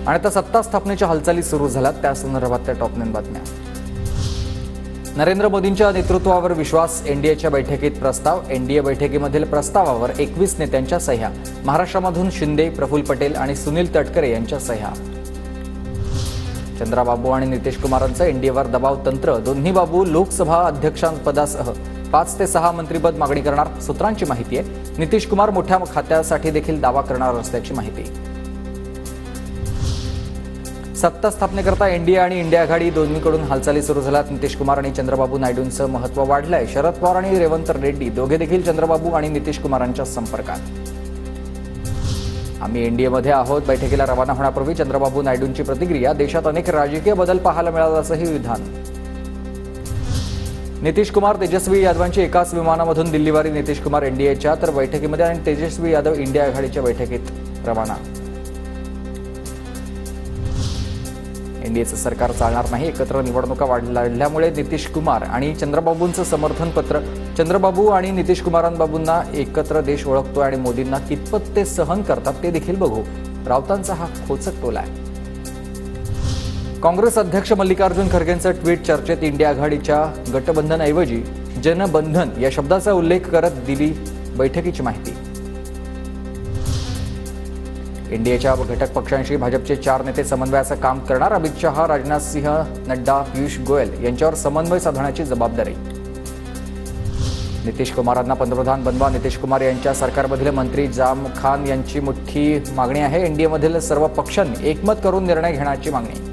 आणि आता सत्ता स्थापनेच्या हालचाली सुरू झाल्यात त्या संदर्भातल्या टॉप 9 बातम्या। नरेंद्र मोदींच्या नेतृत्वावर विश्वास, एनडीएच्या बैठकीत प्रस्ताव। एनडीए बैठकीमधील प्रस्तावावर 21 नेत्यांच्या सह्या। महाराष्ट्रामधून शिंदे, प्रफुल्ल पटेल आणि सुनील तटकरे यांच्या सह्या। चंद्राबाबू आणि नितीश कुमारांचं एनडीएवर दबाव तंत्र। दोन्ही बाबू लोकसभा अध्यक्षपदासह 5 ते 6 मंत्रिपद मागणी करणार, सूत्रांची माहिती आहे। नितीश कुमार मोठ्या खात्यासाठी देखील दावा करणार असल्याची माहिती। सत्ता स्थापनेकरता एनडीए आणि इंडिया आघाडी दोन्हीकडून हालचाली सुरू झाल्यात। नितीश कुमार आणि चंद्रबाबू नायडूंचं महत्त्व वाढलंय। शरद पवार आणि रेवंत रेड्डी दोघे देखील चंद्रबाबू आणि नितीश कुमारांच्या संपर्कात। आम्ही एनडीएमध्ये आहोत। बैठकीला रवाना होण्यापूर्वी चंद्रबाबू नायडूंची प्रतिक्रिया। देशात अनेक राजकीय बदल पाहायला मिळाल्याचंही विधान। नितीश कुमार, तेजस्वी यादवांची एकाच विमानामधून दिल्लीवारी। नितीश कुमार एनडीएच्या तर बैठकीमध्ये आणि तेजस्वी यादव इंडिया आघाडीच्या बैठकीत रवाना। एनडीएचं सरकार चालणार नाही। एकत्र निवडणुका लढल्यामुळे नितीश कुमार आणि चंद्रबाबूंचं समर्थन पत्र। चंद्रबाबू आणि नितीश कुमारांबाबूंना एकत्र देश ओळखतोय आणि मोदींना कितपत ते सहन करतात ते देखील बघू। राऊतांचा हा खोचक टोला आहे। काँग्रेस अध्यक्ष मल्लिकार्जुन खरगेंचं ट्विट चर्चेत। इंडिया आघाडीच्या गठबंधनऐवजी जनबंधन या शब्दाचा उल्लेख करत दिली बैठकीची माहिती। एनडीएच्या घटक पक्षांशी भाजपचे 4 नेते समन्वयाचं काम करणार। अमित शहा, राजनाथ सिंह, नड्डा, पियुष गोयल यांच्यावर समन्वय साधण्याची जबाबदारी। नितीश कुमारांना पंतप्रधान बनवा। नितीश कुमार यांच्या सरकारमधील मंत्री जाम खान यांची मोठी मागणी आहे। एनडीएमधील सर्व पक्षांनी एकमत करून निर्णय घेण्याची मागणी।